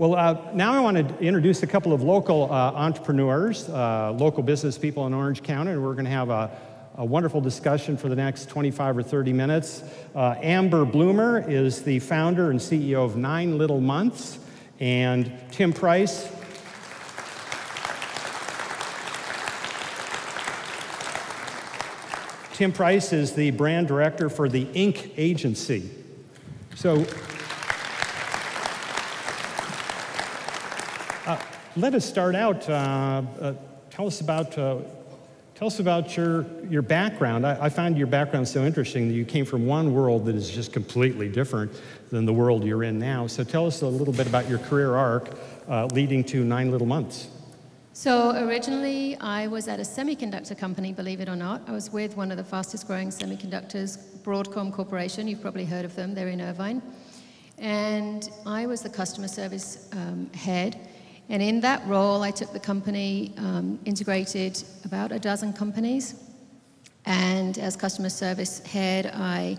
Now I want to introduce a couple of local entrepreneurs, local business people in Orange County, and we're going to have a wonderful discussion for the next 25 or 30 minutes. Amber Bloomer is the founder and CEO of 9 Little Months, and Tim Price is the brand director for the Inc. Agency. So let us start out. Tell us about your background. I find your background so interesting that you came from one world that is just completely different than the world you're in now. So tell us a little bit about your career arc leading to 9 Little Months. So originally, I was at a semiconductor company, believe it or not. I was with one of the fastest growing semiconductors, Broadcom Corporation. You've probably heard of them. They're in Irvine. And I was the customer service head. And in that role, I took the company, integrated about a dozen companies. And as customer service head, I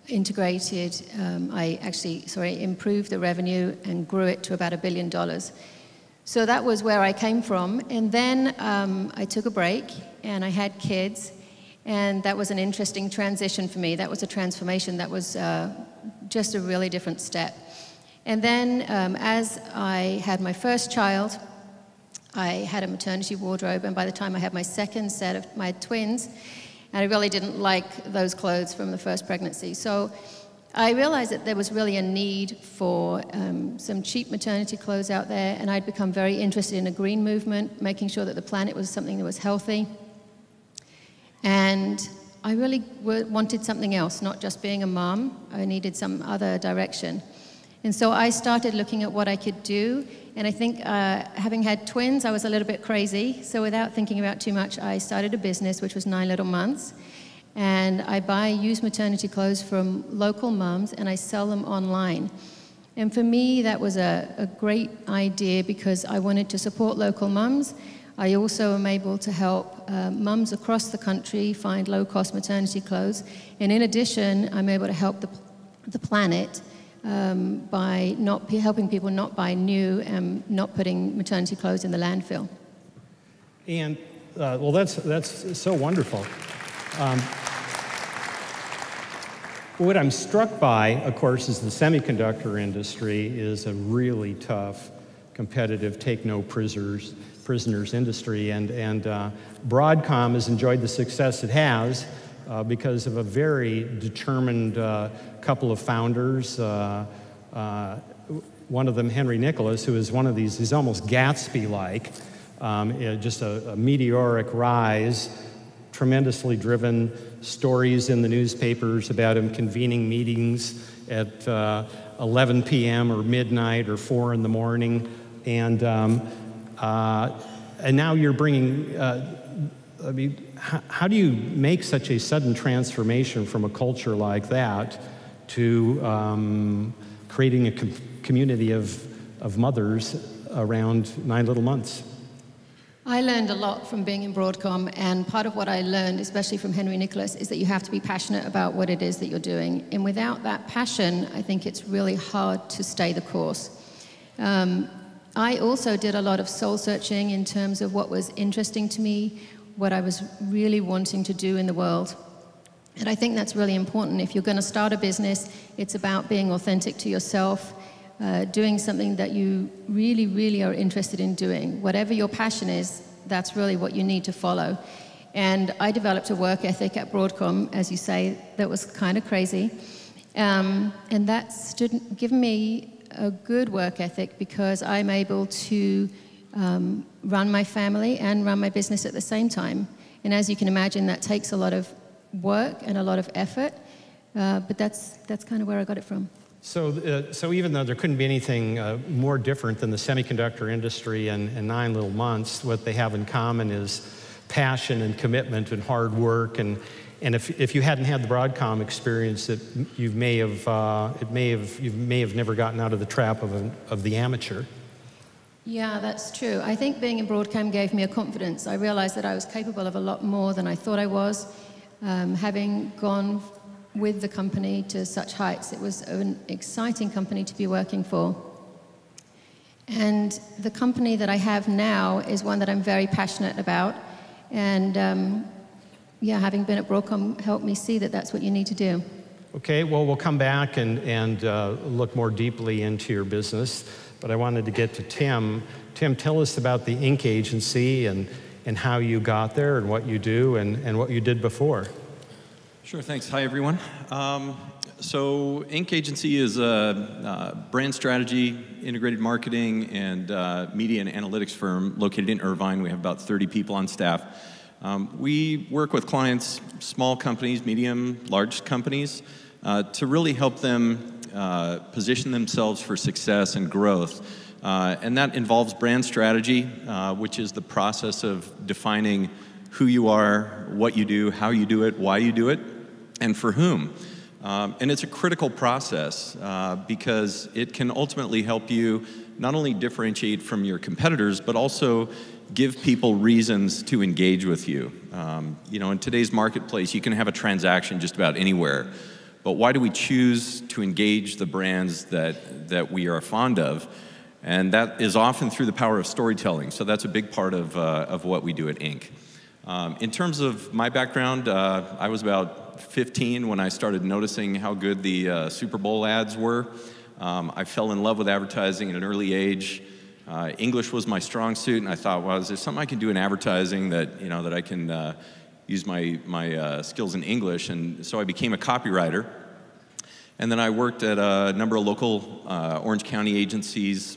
integrated, improved the revenue and grew it to about $1 billion. So that was where I came from. And then I took a break and I had kids. And that was an interesting transition for me. That was a transformation. That was just a really different step. And then as I had my first child, I had a maternity wardrobe, and by the time I had my second set of my twins, and I really didn't like those clothes from the first pregnancy. So I realized that there was really a need for some cheap maternity clothes out there, and I'd become very interested in a green movement, making sure that the planet was something that was healthy. And I really wanted something else, not just being a mom. I needed some other direction. And so I started looking at what I could do, and I think having had twins, I was a little bit crazy, so without thinking about too much, I started a business, which was 9 Little Months, and I buy used maternity clothes from local moms, and I sell them online. And for me, that was a great idea because I wanted to support local moms. I also am able to help moms across the country find low-cost maternity clothes, and in addition, I'm able to help the planet by helping people not buy new and not putting maternity clothes in the landfill. And, well, that's so wonderful. What I'm struck by, of course, is the semiconductor industry is a really tough, competitive, take-no-prisoners industry, and Broadcom has enjoyed the success it has because of a very determined couple of founders. One of them, Henry Nicholas, who is one of these, he's almost Gatsby-like, just a meteoric rise, tremendously driven, stories in the newspapers about him convening meetings at 11 p.m. or midnight or 4 in the morning, and now you're bringing, how do you make such a sudden transformation from a culture like that to creating a community of mothers around 9 Little Months? I learned a lot from being in Broadcom, and part of what I learned, especially from Henry Nicholas, is that you have to be passionate about what it is that you're doing. And without that passion, I think it's really hard to stay the course. I also did a lot of soul searching in terms of what was interesting to me, what I was really wanting to do in the world. And I think that's really important. If you're going to start a business, it's about being authentic to yourself, doing something that you really, really are interested in doing. Whatever your passion is, that's really what you need to follow. And I developed a work ethic at Broadcom, as you say, that was kind of crazy. And that's given me a good work ethic because I'm able to run my family and run my business at the same time. And as you can imagine, that takes a lot of work and a lot of effort, but that's kind of where I got it from. So even though there couldn't be anything more different than the semiconductor industry and 9 Little Months, what they have in common is passion and commitment and hard work. And if you hadn't had the Broadcom experience, you may have never gotten out of the trap of the amateur. Yeah, that's true. I think being in Broadcom gave me a confidence. I realized that I was capable of a lot more than I thought I was. Having gone with the company to such heights, it was an exciting company to be working for. And the company that I have now is one that I'm very passionate about. And yeah, having been at Broadcom helped me see that that's what you need to do. Okay, well, we'll come back and look more deeply into your business, but I wanted to get to Tim. Tim, tell us about the Inc. agency and how you got there and what you do and what you did before. Sure, thanks. Hi, everyone. So Inc. Agency is a brand strategy, integrated marketing, and media and analytics firm located in Irvine. We have about 30 people on staff. We work with clients, small companies, medium, large companies, to really help them position themselves for success and growth. And that involves brand strategy, which is the process of defining who you are, what you do, how you do it, why you do it, and for whom. And it's a critical process because it can ultimately help you not only differentiate from your competitors, but also give people reasons to engage with you. You know, in today's marketplace, you can have a transaction just about anywhere. But why do we choose to engage the brands that we are fond of? And that is often through the power of storytelling. So that's a big part of what we do at Inc. In terms of my background, I was about 15 when I started noticing how good the Super Bowl ads were. I fell in love with advertising at an early age. English was my strong suit, and I thought, well, is there something I can do in advertising that, you know, that I can use my skills in English? And so I became a copywriter. And then I worked at a number of local Orange County agencies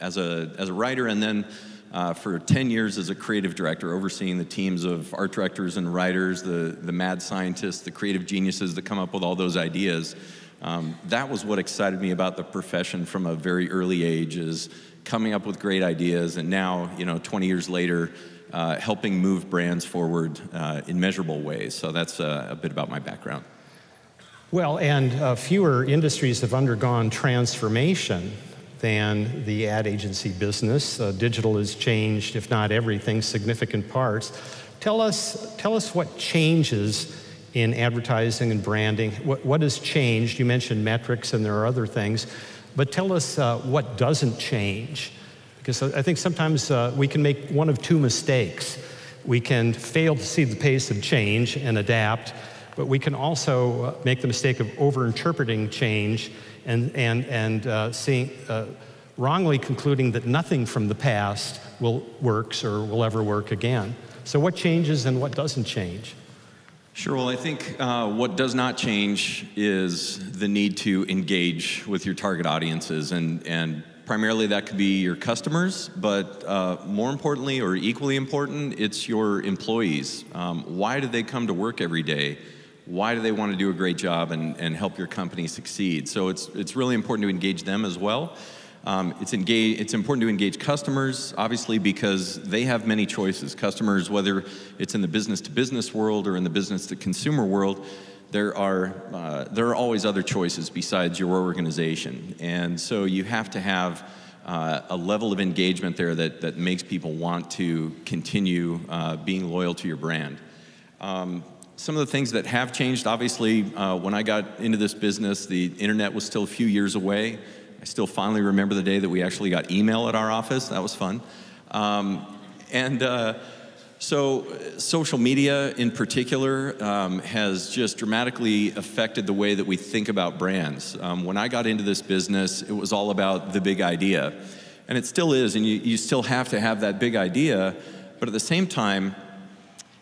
as a writer, and then for 10 years as a creative director, overseeing the teams of art directors and writers, the mad scientists, the creative geniuses that come up with all those ideas. That was what excited me about the profession from a very early age, is coming up with great ideas, and now, you know, 20 years later, helping move brands forward in measurable ways. So that's a bit about my background. Well, and fewer industries have undergone transformation than the ad agency business. Digital has changed, if not everything, significant parts. Tell us what changes in advertising and branding. What has changed? You mentioned metrics, and there are other things, but tell us what doesn't change. Because I think sometimes we can make one of two mistakes. We can fail to see the pace of change and adapt, but we can also make the mistake of over-interpreting change and wrongly concluding that nothing from the past works or will ever work again. So what changes and what doesn't change? Sure, well, I think what does not change is the need to engage with your target audiences, and primarily that could be your customers, but more importantly, or equally important, it's your employees. Why do they come to work every day? Why do they want to do a great job and help your company succeed? So it's really important to engage them as well. It's important to engage customers, obviously, because they have many choices. Customers, whether it's in the business-to-business world or in the business-to-consumer world, there are always other choices besides your organization. And so you have to have a level of engagement there that makes people want to continue being loyal to your brand. Some of the things that have changed, obviously, when I got into this business, the internet was still a few years away. I still fondly remember the day that we actually got email at our office. That was fun. So social media in particular has just dramatically affected the way that we think about brands. When I got into this business, it was all about the big idea. And it still is, and you still have to have that big idea, but at the same time,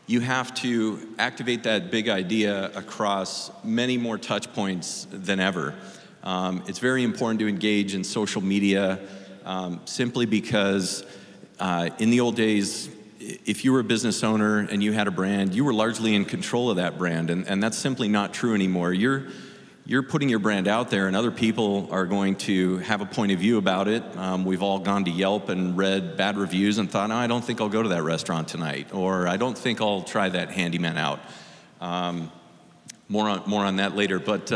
you have to activate that big idea across many more touch points than ever. It's very important to engage in social media simply because in the old days, if you were a business owner and you had a brand, you were largely in control of that brand, and that's simply not true anymore. You're putting your brand out there, and other people are going to have a point of view about it. We've all gone to Yelp and read bad reviews and thought, no, I don't think I'll go to that restaurant tonight, or I don't think I'll try that handyman out. More on that later, but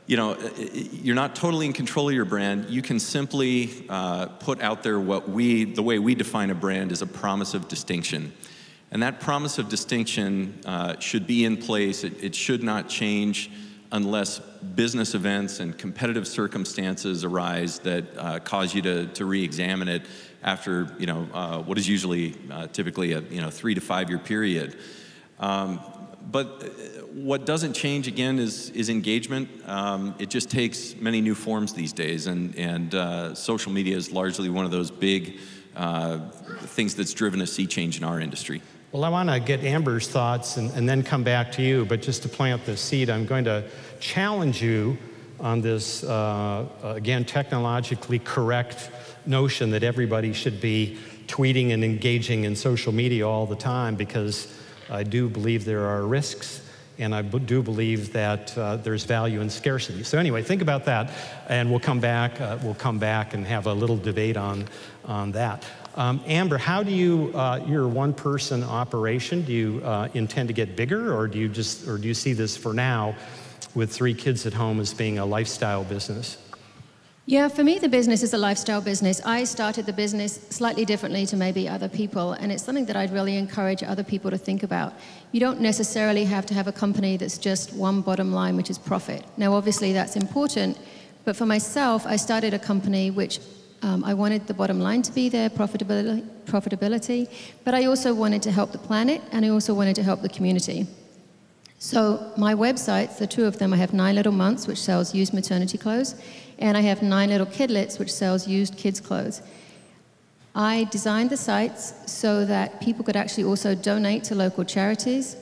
you know, you're not totally in control of your brand. You can simply put out there the way we define a brand is a promise of distinction. And that promise of distinction should be in place. It should not change unless business events and competitive circumstances arise that cause you to re-examine it after what is usually typically a 3 to 5 year period. But what doesn't change again is engagement. It just takes many new forms these days, and social media is largely one of those big things that's driven a sea change in our industry. Well, I want to get Amber's thoughts and then come back to you, but just to plant the seed, I'm going to challenge you on this, again, technologically correct notion that everybody should be tweeting and engaging in social media all the time, because I do believe there are risks, and I do believe that there's value in scarcity. So anyway, think about that, and we'll come back and have a little debate on that. Amber, how do you, you're a one-person operation. Do you intend to get bigger, or do you see this for now with 3 kids at home as being a lifestyle business? Yeah, for me, the business is a lifestyle business. I started the business slightly differently to maybe other people, and it's something that I'd really encourage other people to think about. You don't necessarily have to have a company that's just one bottom line, which is profit. Now, obviously, that's important, but for myself, I started a company which I wanted the bottom line to be there, profitability, but I also wanted to help the planet, and I also wanted to help the community. So my websites, the 2 of them, I have 9 Little Months, which sells used maternity clothes, and I have 9 Little Kidlets, which sells used kids' clothes. I designed the sites so that people could actually also donate to local charities.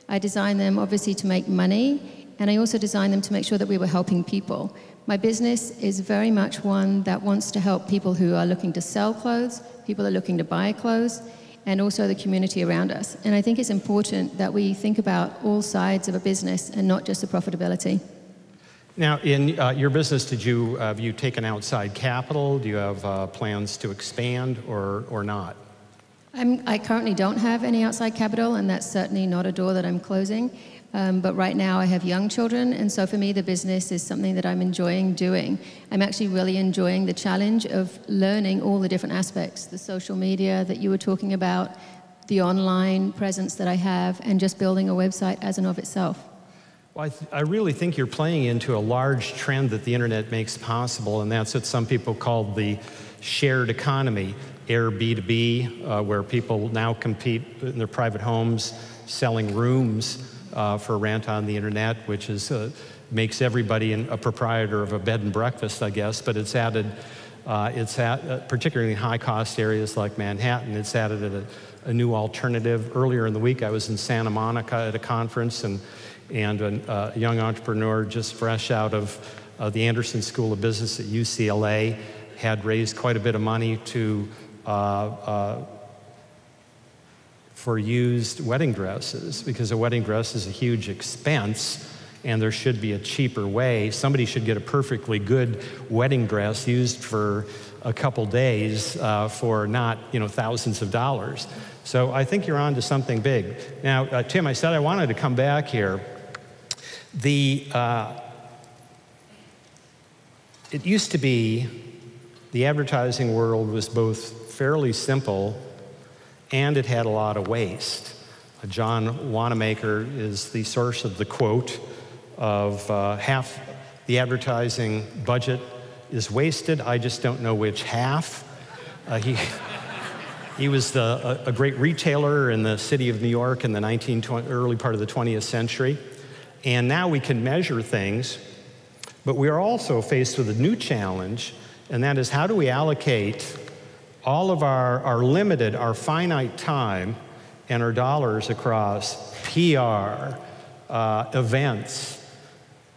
I designed them, obviously, to make money, and I also designed them to make sure that we were helping people. My business is very much one that wants to help people who are looking to sell clothes, people who are looking to buy clothes, and also the community around us. And I think it's important that we think about all sides of a business and not just the profitability. Now, in your business, have you taken outside capital? Do you have plans to expand or not? I currently don't have any outside capital, and that's certainly not a door that I'm closing. But right now I have young children, and so for me the business is something that I'm enjoying doing. I'm actually really enjoying the challenge of learning all the different aspects, the social media that you were talking about, the online presence that I have, and just building a website as and of itself. Well, I really think you're playing into a large trend that the internet makes possible, and that's what some people call the shared economy, Airbnb, where people now compete in their private homes selling rooms for rent on the internet, which is makes everybody a proprietor of a bed and breakfast, I guess. But it's added, particularly in high-cost areas like Manhattan, it's added a new alternative. Earlier in the week, I was in Santa Monica at a conference, and a young entrepreneur just fresh out of the Anderson School of Business at UCLA had raised quite a bit of money for used wedding dresses, because a wedding dress is a huge expense and there should be a cheaper way. Somebody should get a perfectly good wedding dress used for a couple days for not, thousands of dollars. So I think you're on to something big. Now, Tim, I said I wanted to come back here. It used to be the advertising world was both fairly simple and it had a lot of waste. John Wanamaker is the source of the quote of half the advertising budget is wasted, I just don't know which half. He was a great retailer in the city of New York in the early part of the 20th century. And now we can measure things, but we are also faced with a new challenge, and that is how do we allocate all of our finite time and our dollars across PR, events,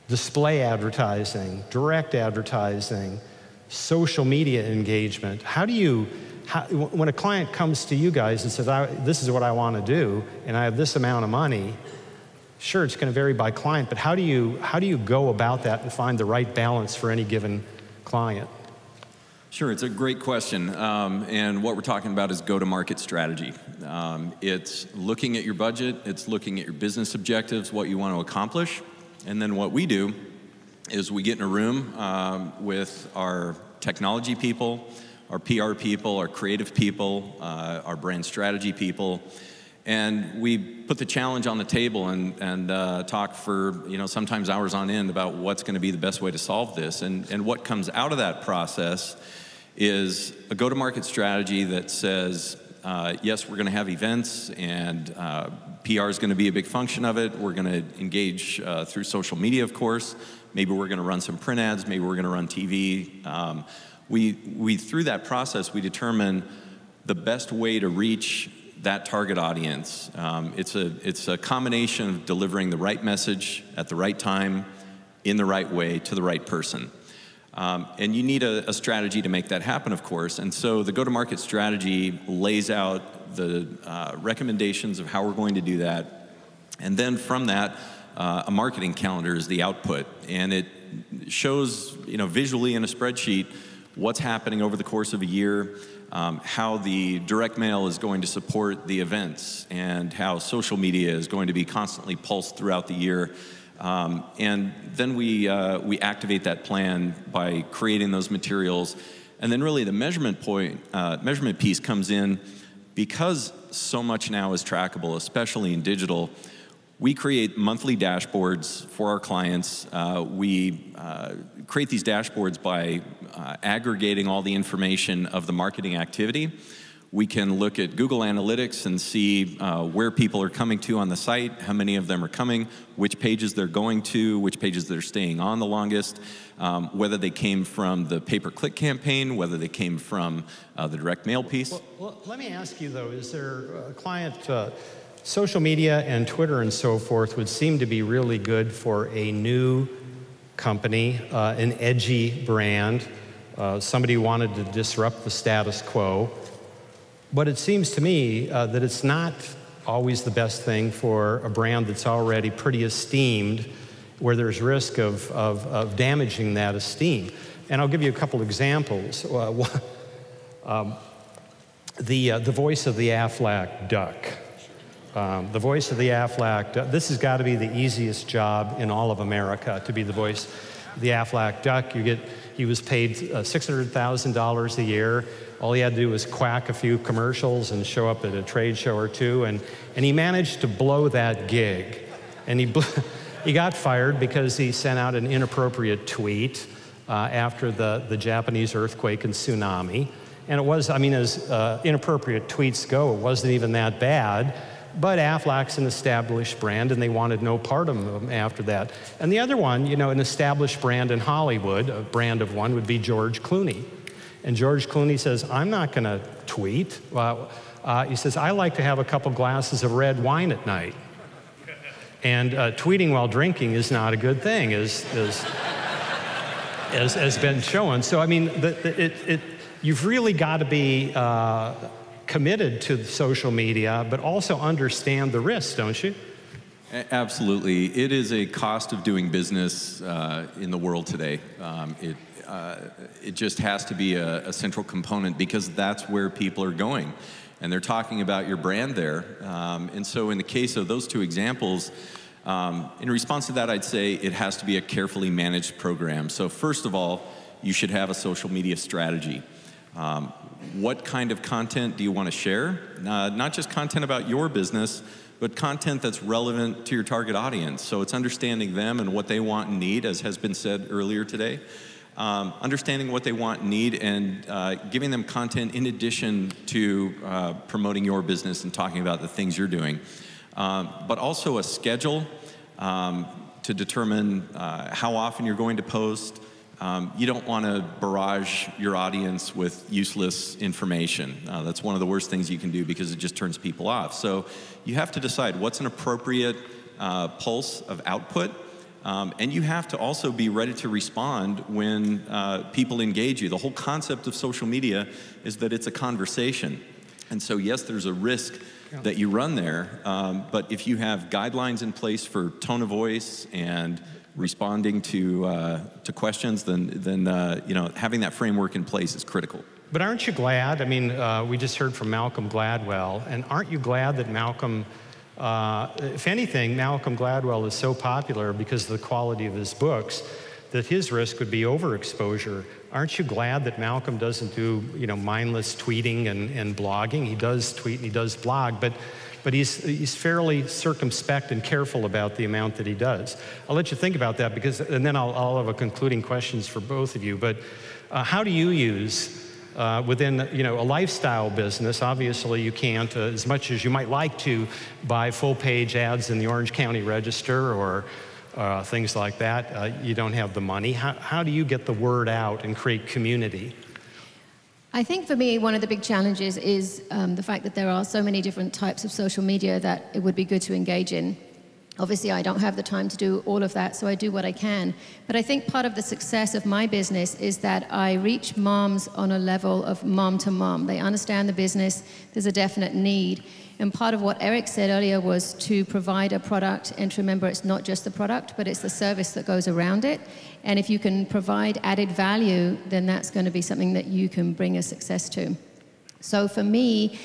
display advertising, direct advertising, social media engagement. When a client comes to you guys and says, this is what I want to do, and I have this amount of money, sure, it's going to vary by client, but how do you go about that and find the right balance for any given client? Sure, it's a great question, and what we're talking about is go-to-market strategy. It's looking at your budget, it's looking at your business objectives, what you want to accomplish, and then what we do is we get in a room with our technology people, our PR people, our creative people, our brand strategy people, And we put the challenge on the table and talk for, sometimes hours on end about what's going to be the best way to solve this. And what comes out of that process is a go-to-market strategy that says, yes, we're going to have events, and PR is going to be a big function of it. We're going to engage through social media, of course. Maybe we're going to run some print ads. Maybe we're going to run TV. Through that process, we determine the best way to reach that target audience. It's a combination of delivering the right message at the right time, in the right way, to the right person. And you need a strategy to make that happen, of course. And so the go-to-market strategy lays out the recommendations of how we're going to do that. And then from that, a marketing calendar is the output. And it shows, visually in a spreadsheet what's happening over the course of a year, how the direct mail is going to support the events, and how social media is going to be constantly pulsed throughout the year. And then we activate that plan by creating those materials. And then really the measurement piece comes in because so much now is trackable, especially in digital. We create monthly dashboards for our clients. We create these dashboards by aggregating all the information of the marketing activity. We can look at Google Analytics and see where people are coming to on the site, how many of them are coming, which pages they're going to, which pages they're staying on the longest, whether they came from the pay-per-click campaign, whether they came from the direct mail piece. Well, let me ask you, though, is there a client, social media and Twitter and so forth would seem to be really good for a new company, an edgy brand, somebody who wanted to disrupt the status quo. But it seems to me that it's not always the best thing for a brand that's already pretty esteemed, where there's risk of damaging that esteem. And I'll give you a couple examples. The voice of the Aflac duck. The voice of the Aflac duck. This has got to be the easiest job in all of America, to be the voice of the Aflac duck. He was paid $600,000 a year. All he had to do was quack a few commercials and show up at a trade show or two, and he managed to blow that gig. And he got fired because he sent out an inappropriate tweet after the Japanese earthquake and tsunami. And it was, as inappropriate tweets go, it wasn't even that bad. But Aflac's an established brand, and they wanted no part of them after that. And the other one, an established brand in Hollywood, a brand of one, would be George Clooney. And George Clooney says, I'm not going to tweet. He says, I like to have a couple glasses of red wine at night. And tweeting while drinking is not a good thing, as been shown. So, you've really got to be committed to social media, but also understand the risks, don't you? Absolutely. It is a cost of doing business in the world today. It just has to be a central component because that's where people are going. And they're talking about your brand there. And so in the case of those two examples, in response to that, I'd say it has to be a carefully managed program. So first of all, you should have a social media strategy. What kind of content do you want to share? Not just content about your business, but content that's relevant to your target audience. So it's understanding them and what they want and need, as has been said earlier today. Understanding what they want and need, and giving them content in addition to promoting your business and talking about the things you're doing. But also a schedule to determine how often you're going to post. You don't want to barrage your audience with useless information. That's one of the worst things you can do because it just turns people off. So you have to decide what's an appropriate pulse of output. And you have to also be ready to respond when people engage you. The whole concept of social media is that it's a conversation. And so, yes, there's a risk that you run there, but if you have guidelines in place for tone of voice and responding to questions, then having that framework in place is critical. But aren't you glad? We just heard from Malcolm Gladwell, and aren't you glad that Malcolm, if anything, Malcolm Gladwell is so popular because of the quality of his books that his risk would be overexposure. Aren't you glad that Malcolm doesn't do, mindless tweeting and blogging? He does tweet and he does blog, but but he's fairly circumspect and careful about the amount that he does. I'll let you think about that, because, and then I'll have a concluding questions for both of you. But how do you use within a lifestyle business? Obviously, you can't, as much as you might like to, buy full-page ads in the Orange County Register or things like that. You don't have the money. How do you get the word out and create community? I think for me, one of the big challenges is the fact that there are so many different types of social media that it would be good to engage in. Obviously, I don't have the time to do all of that, so I do what I can. But I think part of the success of my business is that I reach moms on a level of mom to mom. They understand the business, there's a definite need. And part of what Eric said earlier was to provide a product, and to remember it's not just the product, but it's the service that goes around it. And if you can provide added value, then that's going to be something that you can bring a success to. So for me,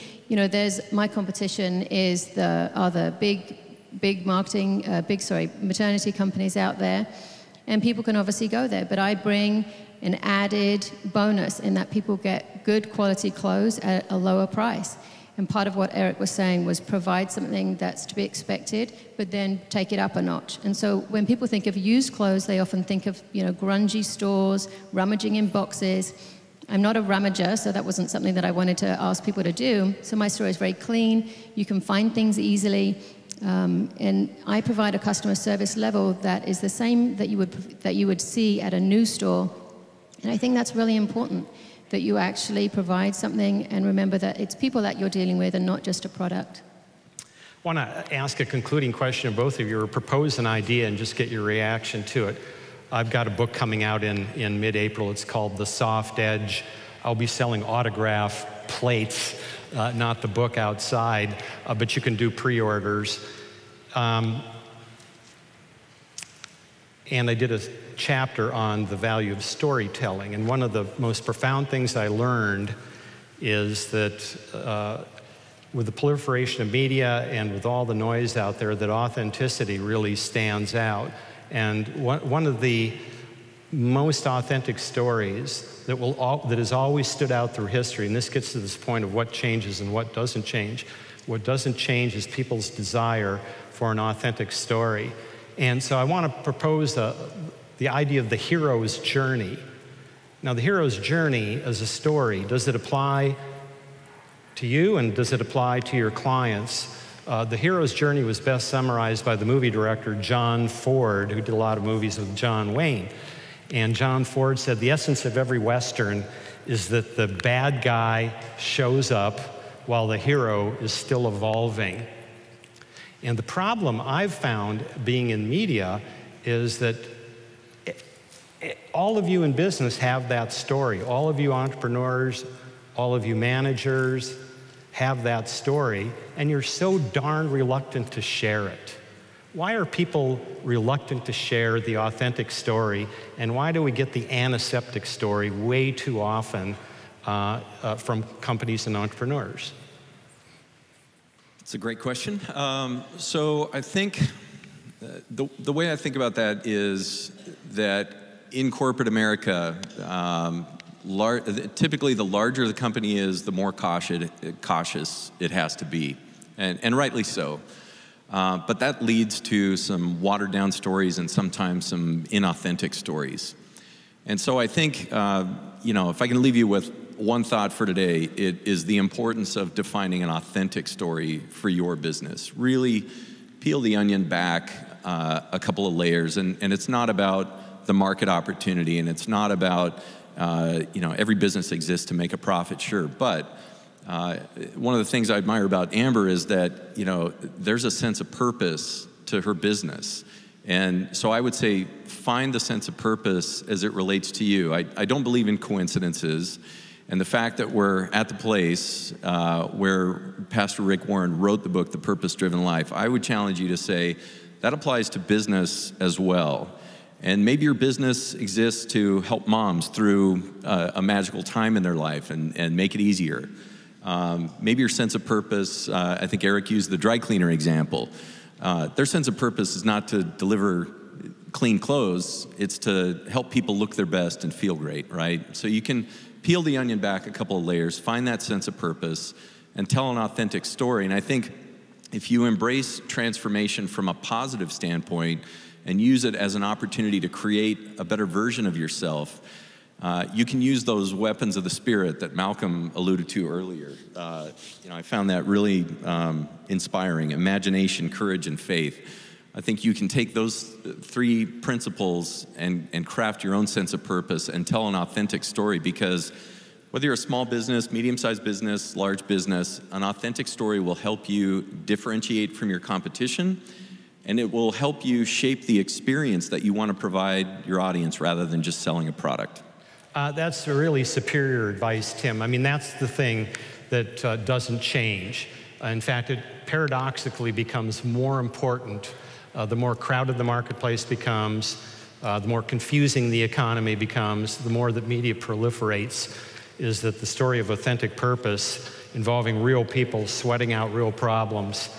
my competition is the big marketing, maternity companies out there, and people can obviously go there, but I bring an added bonus in that people get good quality clothes at a lower price. And part of what Eric was saying was provide something that's to be expected, but then take it up a notch. And so when people think of used clothes, they often think of grungy stores, rummaging in boxes. I'm not a rummager, so that wasn't something that I wanted to ask people to do. So my store is very clean. You can find things easily. And I provide a customer service level that is the same that you would see at a new store. And I think that's really important, that you actually provide something and remember that it's people that you're dealing with and not just a product. I want to ask a concluding question of both of you, or propose an idea and just get your reaction to it. I've got a book coming out in mid-April. It's called The Soft Edge. I'll be selling autograph plates, not the book outside, but you can do pre-orders. And I did a chapter on the value of storytelling. And one of the most profound things I learned is that with the proliferation of media and with all the noise out there, that authenticity really stands out. And one of the most authentic stories that has always stood out through history, and this gets to this point of what changes and what doesn't change. What doesn't change is people's desire for an authentic story. And so I want to propose the idea of the hero's journey. Now, the hero's journey as a story, does it apply to you and does it apply to your clients? The hero's journey was best summarized by the movie director John Ford, who did a lot of movies with John Wayne. And John Ford said, the essence of every Western is that the bad guy shows up while the hero is still evolving. And the problem I've found being in media is that all of you in business have that story. All of you entrepreneurs, all of you managers have that story, and you're so darn reluctant to share it. Why are people reluctant to share the authentic story, and why do we get the antiseptic story way too often from companies and entrepreneurs? It's a great question. So I think the way I think about that is that in corporate America, typically the larger the company is, the more cautious it has to be, and rightly so. But that leads to some watered down stories and sometimes some inauthentic stories. And so I think, if I can leave you with one thought for today, it is the importance of defining an authentic story for your business. Really peel the onion back a couple of layers, and it's not about the market opportunity, and it's not about, every business exists to make a profit, sure, but one of the things I admire about Amber is that, there's a sense of purpose to her business. And so I would say find the sense of purpose as it relates to you. I don't believe in coincidences. And the fact that we're at the place where Pastor Rick Warren wrote the book, The Purpose-Driven Life, I would challenge you to say that applies to business as well. And maybe your business exists to help moms through a magical time in their life and make it easier. Maybe your sense of purpose, I think Eric used the dry cleaner example. Their sense of purpose is not to deliver clean clothes, it's to help people look their best and feel great, right? So you can peel the onion back a couple of layers, find that sense of purpose, and tell an authentic story. And I think if you embrace transformation from a positive standpoint and use it as an opportunity to create a better version of yourself, you can use those weapons of the Spirit that Malcolm alluded to earlier. I found that really inspiring: imagination, courage, and faith. I think you can take those three principles and craft your own sense of purpose and tell an authentic story, because whether you're a small business, medium-sized business, large business, an authentic story will help you differentiate from your competition, and it will help you shape the experience that you want to provide your audience rather than just selling a product. That's really superior advice, Tim. I mean, that's the thing that doesn't change. In fact, it paradoxically becomes more important the more crowded the marketplace becomes, the more confusing the economy becomes, the more that media proliferates, is that the story of authentic purpose involving real people sweating out real problems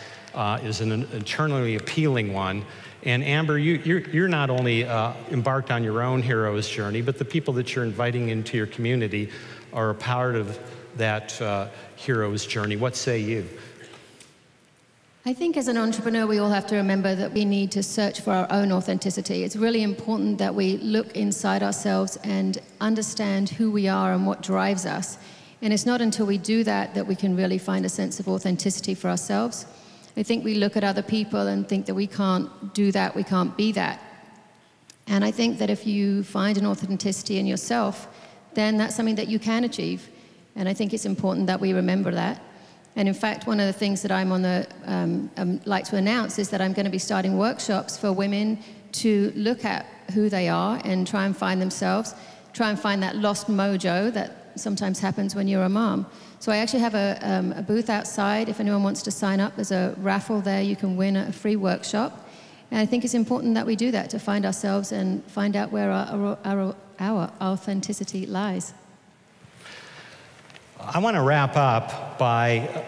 is an eternally appealing one. And Amber, you're not only embarked on your own hero's journey, but the people that you're inviting into your community are a part of that hero's journey. What say you? I think as an entrepreneur, we all have to remember that we need to search for our own authenticity. It's really important that we look inside ourselves and understand who we are and what drives us. And it's not until we do that that we can really find a sense of authenticity for ourselves. I think we look at other people and think that we can't do that, we can't be that. And I think that if you find an authenticity in yourself, then that's something that you can achieve. And I think it's important that we remember that. And in fact, one of the things that I'm on the like to announce is that I'm going to be starting workshops for women to look at who they are and try and find themselves, try and find that lost mojo that sometimes happens when you're a mom. So I actually have a booth outside. If anyone wants to sign up, there's a raffle there. You can win a free workshop. And I think it's important that we do that, to find ourselves and find out where our authenticity lies. I want to wrap up by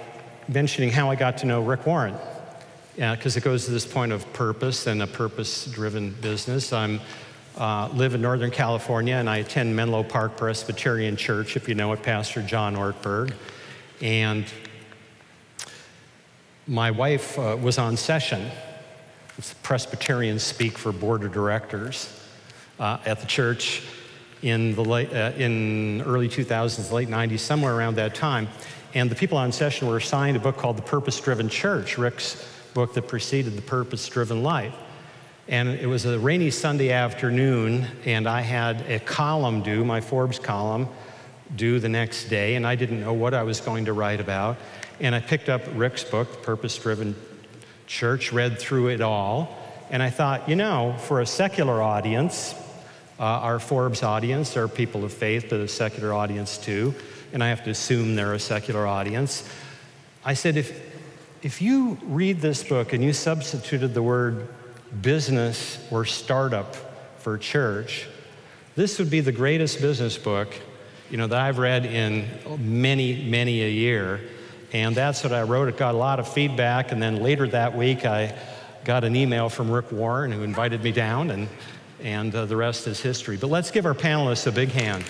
mentioning how I got to know Rick Warren, because it goes to this point of purpose and a purpose-driven business. I live in Northern California, and I attend Menlo Park Presbyterian Church, if you know it, Pastor John Ortberg. And my wife was on session. It's Presbyterians speak for board of directors at the church in early 2000s, late 90s, somewhere around that time. And the people on session were assigned a book called The Purpose-Driven Church, Rick's book that preceded The Purpose-Driven Life. And it was a rainy Sunday afternoon, and I had a column due, my Forbes column, due the next day, and I didn't know what I was going to write about. And I picked up Rick's book, The Purpose-Driven Church, read through it all, and I thought, you know, for a secular audience, our Forbes audience are people of faith, but a secular audience too, and I have to assume they're a secular audience. I said, if you read this book and you substituted the word business or startup for church, this would be the greatest business book, that I've read in many, many a year. And that's what I wrote. It got a lot of feedback, and then later that week I got an email from Rick Warren, who invited me down, and the rest is history. But let's give our panelists a big hand.